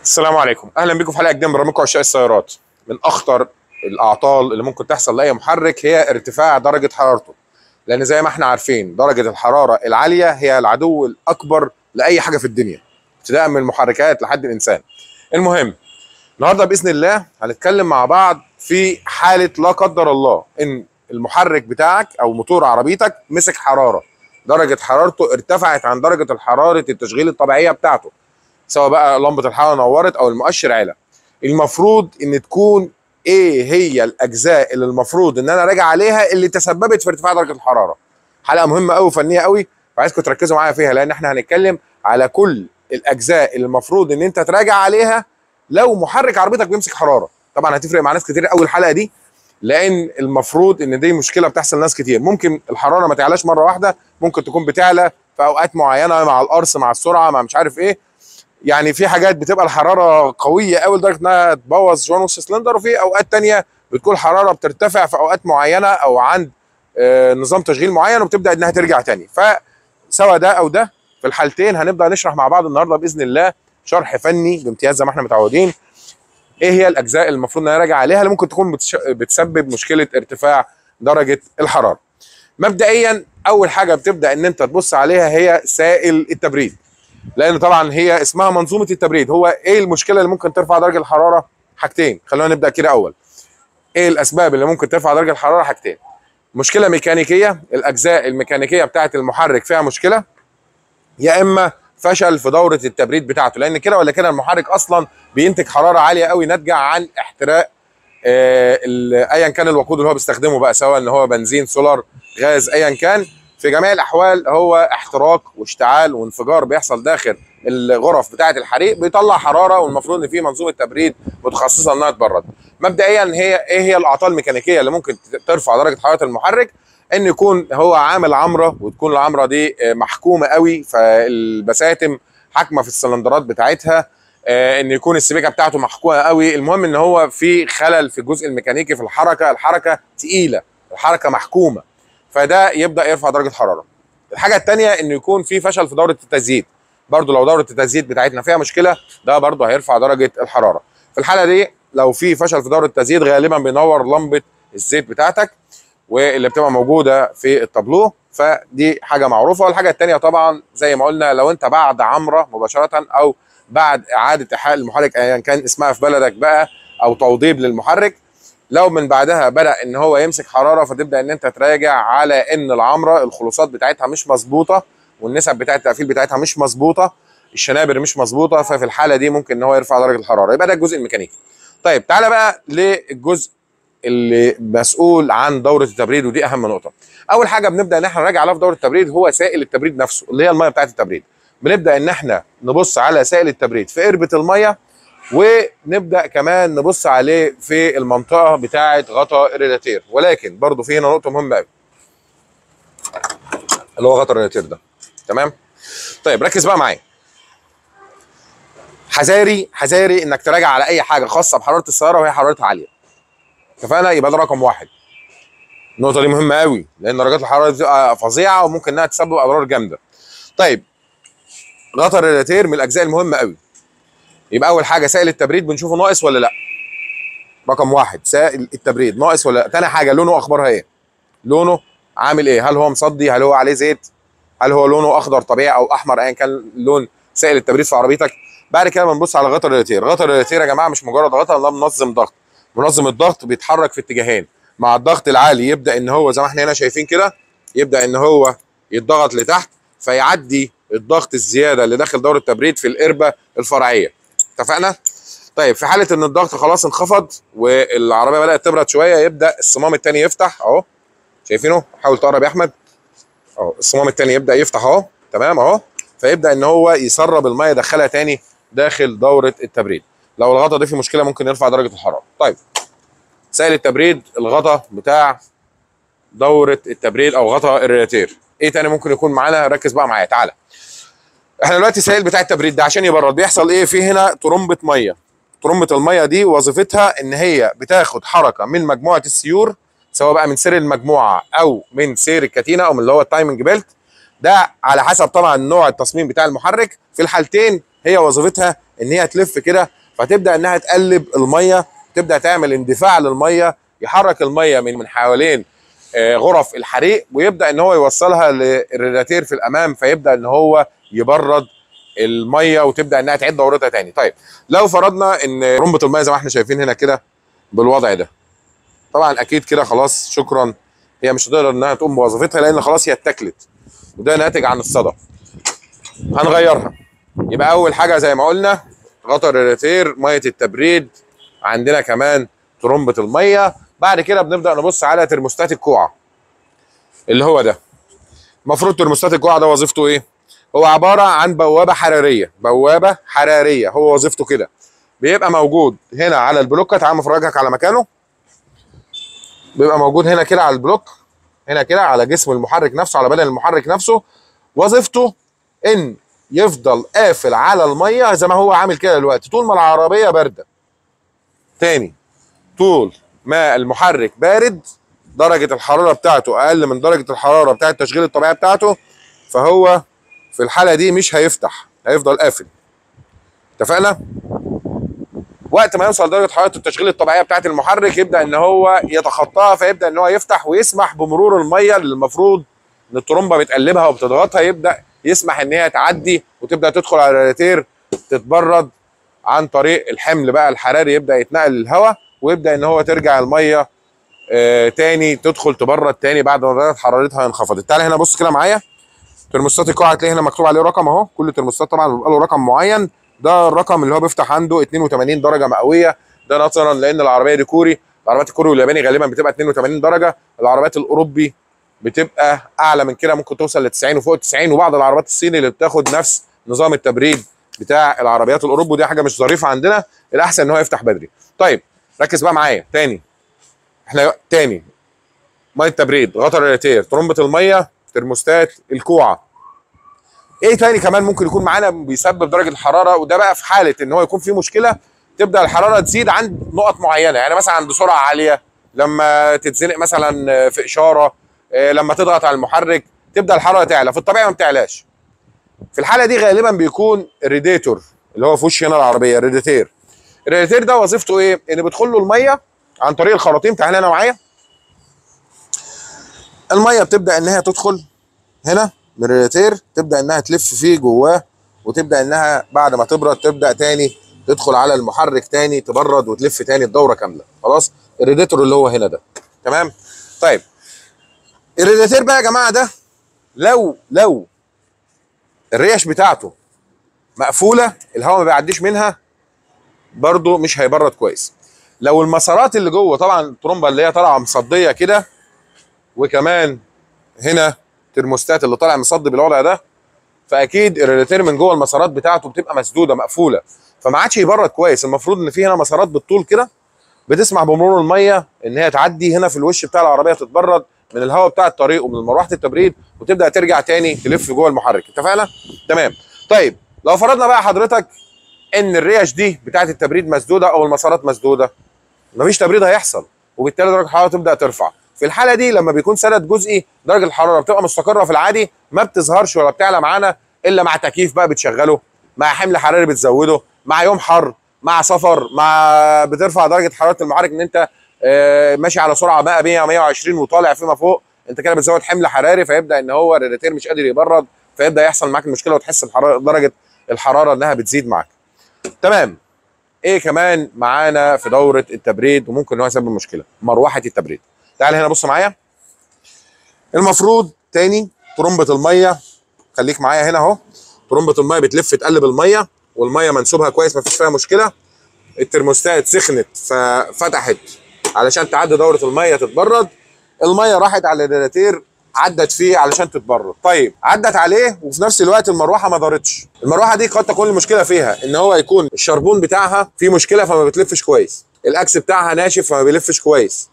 السلام عليكم، اهلا بكم في حلقه جديده من برنامجكم عشاق السيارات. من اخطر الاعطال اللي ممكن تحصل لاي محرك هي ارتفاع درجه حرارته، لان زي ما احنا عارفين درجه الحراره العاليه هي العدو الاكبر لاي حاجه في الدنيا، ابتداء من المحركات لحد الانسان. المهم، النهارده باذن الله هنتكلم مع بعض في حاله لا قدر الله ان المحرك بتاعك او موتور عربيتك مسك حراره، درجه حرارته ارتفعت عن درجه الحراره التشغيل الطبيعيه بتاعته، سواء بقى لمبه الحراره نورت او المؤشر عالي. المفروض ان تكون ايه هي الاجزاء اللي المفروض ان انا راجع عليها اللي تسببت في ارتفاع درجه الحراره. حلقه مهمه قوي وفنيه قوي، فعايزكم تركزوا معايا فيها، لان احنا هنتكلم على كل الاجزاء اللي المفروض ان انت تراجع عليها لو محرك عربيتك بيمسك حراره. طبعا هتفرق مع ناس كتير قوي الحلقه دي، لان المفروض ان دي مشكله بتحصل لناس كتير. ممكن الحراره ما تعلاش مره واحده، ممكن تكون بتعلى في اوقات معينه مع القرص مع السرعه مع مش عارف ايه. يعني في حاجات بتبقى الحراره قويه قوي لدرجه انها تبوظ جوان وش سلندر، وفي اوقات تانية بتكون الحراره بترتفع في اوقات معينه او عند نظام تشغيل معين وبتبدا انها ترجع تاني. فسواء ده او ده، في الحالتين هنبدا نشرح مع بعض النهارده باذن الله شرح فني بامتياز زي ما احنا متعودين. ايه هي الاجزاء اللي المفروض ان انا راجع عليها اللي ممكن تكون بتسبب مشكله ارتفاع درجه الحراره. مبدئيا اول حاجه بتبدا ان انت تبص عليها هي سائل التبريد، لان طبعا هي اسمها منظومه التبريد. هو ايه المشكله اللي ممكن ترفع درجه الحراره؟ حاجتين، خلونا نبدا كده. اول، ايه الاسباب اللي ممكن ترفع درجه الحراره؟ حاجتين: مشكله ميكانيكيه، الاجزاء الميكانيكيه بتاعه المحرك فيها مشكله، يا اما فشل في دوره التبريد بتاعته، لان كده ولا كده المحرك اصلا بينتج حراره عاليه قوي ناتجه عن احتراق ايا كان الوقود اللي هو بيستخدمه بقى، سواء ان هو بنزين سولار غاز ايا كان. في جميع الاحوال هو احتراق واشتعال وانفجار بيحصل داخل الغرف بتاعه الحريق، بيطلع حراره، والمفروض ان في منظومه تبريد متخصصه انها تبرد. مبدئيا ايه هي الاعطال الميكانيكيه اللي ممكن ترفع درجه حراره المحرك؟ ان يكون هو عامل عمره، وتكون العمره دي محكومه قوي، فالبساتم حاكمه في السلندرات بتاعتها، ان يكون السبيكه بتاعته محكومه قوي. المهم ان هو في خلل في الجزء الميكانيكي في الحركه تقيله، الحركه محكومه، فده يبدا يرفع درجه حراره. الحاجه الثانيه انه يكون في فشل في دوره التزييت، برضو لو دوره التزييت بتاعتنا فيها مشكله ده برضو هيرفع درجه الحراره. في الحاله دي لو في فشل في دوره التزييت غالبا بينور لمبه الزيت بتاعتك واللي بتبقى موجوده في التابلو، فدي حاجه معروفه. والحاجه الثانيه طبعا زي ما قلنا، لو انت بعد عمره مباشره او بعد اعاده احاء المحرك ايا كان اسمها في بلدك بقى، او توضيب للمحرك، لو من بعدها بدا ان هو يمسك حراره، فتبدا ان انت تراجع على ان العمره الخلوصات بتاعتها مش مظبوطه، والنسب بتاعه التقفيل بتاعتها مش مظبوطه، الشنابر مش مظبوطه، ففي الحاله دي ممكن ان هو يرفع درجه الحراره. يبقى ده الجزء الميكانيكي. طيب تعالى بقى للجزء اللي مسؤول عن دوره التبريد، ودي اهم نقطه. اول حاجه بنبدا ان احنا نراجع عليها في دوره التبريد هو سائل التبريد نفسه، اللي هي الميه بتاعه التبريد. بنبدا ان احنا نبص على سائل التبريد في قربه الميه، ونبدا كمان نبص عليه في المنطقه بتاعه غطاء الريلاتير. ولكن برضو في هنا نقطه مهمه قوي، اللي هو غطاء الريلاتير ده. تمام؟ طيب ركز بقى معايا، حذاري حذاري انك تراجع على اي حاجه خاصه بحراره السياره وهي حرارتها عاليه. اتفقنا؟ يبقى ده رقم واحد. النقطه دي مهمه قوي، لان درجات الحراره بتبقى فظيعه وممكن انها تسبب اضرار جامده. طيب، غطاء الريلاتير من الاجزاء المهمه قوي. يبقى اول حاجه سائل التبريد بنشوفه ناقص ولا لا. رقم واحد، سائل التبريد ناقص ولا لا. تاني حاجه، لونه اخبارها ايه؟ لونه عامل ايه؟ هل هو مصدي؟ هل هو عليه زيت؟ هل هو لونه اخضر طبيعي او احمر ايا كان لون سائل التبريد في عربيتك؟ بعد كده بنبص على غطاء الريلاتير. غطاء الريلاتير يا جماعه مش مجرد غطاء، ده منظم ضغط. منظم الضغط بيتحرك في اتجاهين، مع الضغط العالي يبدا ان هو زي ما احنا هنا شايفين كده، يبدا ان هو يتضغط لتحت فيعدي الضغط الزياده اللي داخل دور التبريد في القربه الفرعيه. اتفقنا؟ طيب في حاله ان الضغط خلاص انخفض والعربيه بدات تبرد شويه، يبدا الصمام الثاني يفتح اهو. شايفينه؟ حاول تقرب يا احمد اهو. الصمام الثاني يبدا يفتح اهو. تمام اهو. فيبدا ان هو يسرب الميه يدخلها ثاني داخل دوره التبريد. لو الغطا ده فيه مشكله ممكن يرفع درجه الحراره. طيب، سائل التبريد، الغطا بتاع دوره التبريد او غطا الريلاتير. ايه تاني ممكن يكون معانا؟ ركز بقى معايا. تعالى، احنا دلوقتي السائل بتاع التبريد ده عشان يبرد بيحصل ايه؟ في هنا طرمبه ميه. طرمبه الميه دي وظيفتها ان هي بتاخد حركه من مجموعه السيور، سواء بقى من سير المجموعه او من سير الكتينه او من اللي هو التايمنج بيلت، ده على حسب طبعا نوع التصميم بتاع المحرك. في الحالتين هي وظيفتها ان هي تلف كده، فتبدا انها تقلب الميه، تبدا تعمل اندفاع للميه، يحرك الميه من حوالين غرف الحريق، ويبدا ان هو يوصلها للريلاتير في الامام، فيبدا ان هو يبرد الميه وتبدا انها تعيد دورتها تاني. طيب لو فرضنا ان رمبه الميه زي ما احنا شايفين هنا كده بالوضع ده، طبعا اكيد كده خلاص شكرا، هي مش هتقدر انها تقوم بوظيفتها لان خلاص هي اتاكلت، وده ناتج عن الصدى. هنغيرها. يبقى اول حاجه زي ما قلنا غطا الريلاتير، ميه التبريد، عندنا كمان ترمبه الميه. بعد كده بنبدا نبص على ترموستات الكوعه اللي هو ده. المفروض ترموستات الكوعه ده وظيفته ايه؟ هو عباره عن بوابه حراريه، بوابه حراريه، هو وظيفته كده. بيبقى موجود هنا على البلوكه، تعال مفرجك على مكانه. بيبقى موجود هنا كده على البلوك، هنا كده على جسم المحرك نفسه، على بدن المحرك نفسه. وظيفته ان يفضل قافل على الميه زي ما هو عامل كده دلوقتي طول ما العربيه بارده. تاني، طول ما المحرك بارد، درجه الحراره بتاعته اقل من درجه الحراره بتاعه التشغيل الطبيعي بتاعته، فهو في الحاله دي مش هيفتح، هيفضل قافل. اتفقنا؟ وقت ما يوصل درجه حراره التشغيل الطبيعيه بتاعه المحرك يبدا ان هو يتخطاها، فيبدا ان هو يفتح ويسمح بمرور الميه اللي المفروض ان الترمبه بتقلبها وبتضغطها، يبدا يسمح ان هي تعدي وتبدا تدخل على الراديتير تتبرد عن طريق الحمل بقى الحراري، يبدا يتنقل للهواء ويبدا ان هو ترجع الميه تاني تدخل تبرد تاني بعد ما درجه حرارتها انخفضت. تعالى هنا بص كده معايا. ترموستات القاعه هتلاقي هنا مكتوب عليه رقم اهو، كل ترموستات طبعا بيبقى له رقم معين. ده الرقم اللي هو بيفتح عنده 82 درجه مئويه، ده نظرا لان العربيه دي كوري، العربيات الكوري والياباني غالبا بتبقى 82 درجه، العربيات الاوروبي بتبقى اعلى من كده، ممكن توصل ل 90 وفوق 90، وبعض العربيات الصيني اللي بتاخد نفس نظام التبريد بتاع العربيات الاوروبي، ودي حاجه مش ظريفه عندنا، الاحسن ان هو يفتح بدري. طيب ركز بقى معايا تاني، احنا تاني ميه تبريد، غطا الراديتير، ترمبه الميه، ترموستات الكوعه. ايه تاني كمان ممكن يكون معانا بيسبب درجه الحراره؟ وده بقى في حاله ان هو يكون في مشكله تبدا الحراره تزيد عند نقط معينه، يعني مثلا عند سرعه عاليه، لما تتزنق مثلا في اشاره، لما تضغط على المحرك تبدا الحراره تعلى، في الطبيعي ما بتعلاش. في الحاله دي غالبا بيكون الريديتور اللي هو في وش هنا العربيه، الريديتير. الريديتير ده وظيفته ايه؟ ان بيدخل له الميه عن طريق الخراطيم. تعالى هنا معايا. الميه بتبدا انها تدخل هنا من الريديتير، تبدا انها تلف فيه جواه، وتبدا انها بعد ما تبرد تبدا تاني تدخل على المحرك تاني تبرد وتلف تاني الدوره كامله. خلاص، الريديتور اللي هو هنا ده. تمام؟ طيب الريديتير بقى يا جماعه ده لو الريش بتاعته مقفوله، الهواء ما بيعديش منها، برده مش هيبرد كويس. لو المسارات اللي جوه، طبعا الترومبه اللي هي طالعه مصديه كده، وكمان هنا ترموستات اللي طالع مصد بالوضع ده، فاكيد الريلاتير من جوه المسارات بتاعته بتبقى مسدوده مقفوله، فما عادش يبرد كويس. المفروض ان في هنا مسارات بالطول كده بتسمح بمرور الميه ان هي تعدي هنا في الوش بتاع العربيه، تتبرد من الهواء بتاع الطريق ومن مروحه التبريد، وتبدا ترجع تاني تلف جوه المحرك. اتفقنا؟ تمام. طيب لو فرضنا بقى حضرتك ان الريش دي بتاعه التبريد مسدوده او المسارات مسدوده، مفيش تبريد هيحصل، وبالتالي درجه الحراره تبدا ترفع. في الحاله دي لما بيكون سدد جزئي درجه الحراره بتبقى مستقره في العادي، ما بتظهرش ولا بتعلى معانا الا مع تكييف بقى بتشغله، مع حمل حراري بتزوده، مع يوم حر، مع سفر، مع بترفع درجه حراره المحرك ان انت ماشي على سرعه 100 120 وطالع فيما فوق، انت كده بتزود حمل حراري، فيبدا ان هو الريديتير مش قادر يبرد، فيبدا يحصل معاك المشكله وتحس درجه الحراره انها بتزيد معاك. تمام. ايه كمان معانا في دوره التبريد وممكن ان هو يسبب مشكله؟ مروحه التبريد. تعال هنا بص معايا. المفروض تاني ترمبه الميه، خليك معايا هنا اهو، ترمبه الميه بتلف تقلب الميه، والميه منسوبها كويس مفيش فيها مشكله. الترموستات سخنت ففتحت علشان تعدي دوره الميه تتبرد، الميه راحت على الراديتير عدت فيه علشان تتبرد. طيب عدت عليه وفي نفس الوقت المروحه ما دارتش. المروحه دي قد تكون المشكله فيها ان هو يكون الشربون بتاعها فيه مشكله فما بتلفش كويس، الاكس بتاعها ناشف فما بيلفش كويس.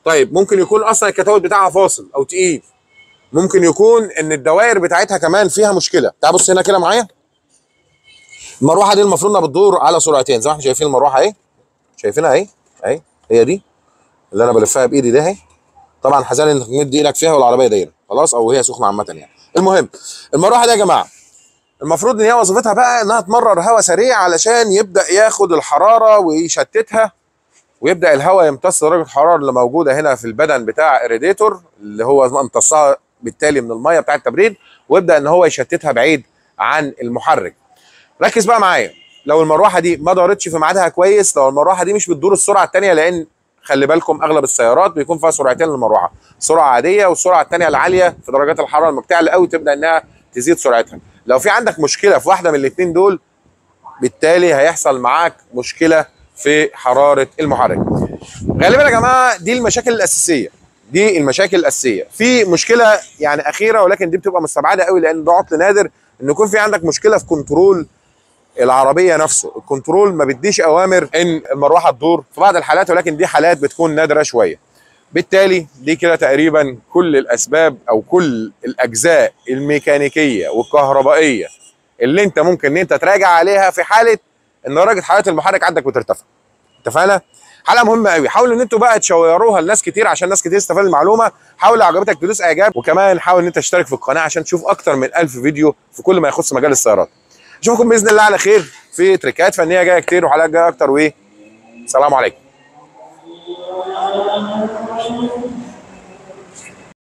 طيب ممكن يكون اصلا الكتاوت بتاعها فاصل او تقيل، ممكن يكون ان الدوائر بتاعتها كمان فيها مشكله. تعال بص هنا كده معايا. المروحه دي المفروض انها بتدور على سرعتين زي ما احنا شايفين المروحه اهي، شايفينها اهي اهي، هي دي اللي انا بلفها بايدي ده اهي. طبعا حذر انك تمد ايدك فيها والعربيه دايره خلاص، او هي سخنه عامه يعني. المهم المروحه دي يا جماعه المفروض ان هي وظيفتها بقى انها تمرر هواء سريع علشان يبدا ياخد الحراره ويشتتها، ويبدا الهواء يمتص درجه الحراره اللي موجوده هنا في البدن بتاع الراديتور اللي هو امتصها بالتالي من الميه بتاع التبريد، ويبدا ان هو يشتتها بعيد عن المحرك. ركز بقى معايا، لو المروحه دي ما دارتش في ميعادها كويس، لو المروحه دي مش بتدور السرعه الثانيه، لان خلي بالكم اغلب السيارات بيكون فيها سرعتين للمروحه، سرعه عاديه والسرعه الثانيه العاليه في درجات الحراره لما بتعلى قوي تبدا انها تزيد سرعتها. لو في عندك مشكله في واحده من الاثنين دول، بالتالي هيحصل معاك مشكله في حراره المحرك. غالبا يا جماعه دي المشاكل الاساسيه، دي المشاكل الاساسيه. في مشكله يعني اخيره ولكن دي بتبقى مستبعده قوي لان ده عطل نادر، ان يكون في عندك مشكله في كنترول العربيه نفسه. الكنترول ما بيديش اوامر ان المروحه تدور في بعض الحالات، ولكن دي حالات بتكون نادره شويه. بالتالي دي كده تقريبا كل الاسباب او كل الاجزاء الميكانيكيه والكهربائيه اللي انت ممكن ان انت تراجع عليها في حاله ان درجه حراره المحرك عندك بترتفع. اتفقنا؟ حلقه مهمه قوي، حاولوا ان انتوا بقى تشيروها لناس كتير عشان ناس كتير تستفاد المعلومه. حاول لو عجبتك تدوس اعجاب، وكمان حاول ان انت تشترك في القناه عشان تشوف اكتر من 1000 فيديو في كل ما يخص مجال السيارات. اشوفكم باذن الله على خير في تريكات فنيه جايه كتير وحلقات جايه اكتر، سلام عليكم.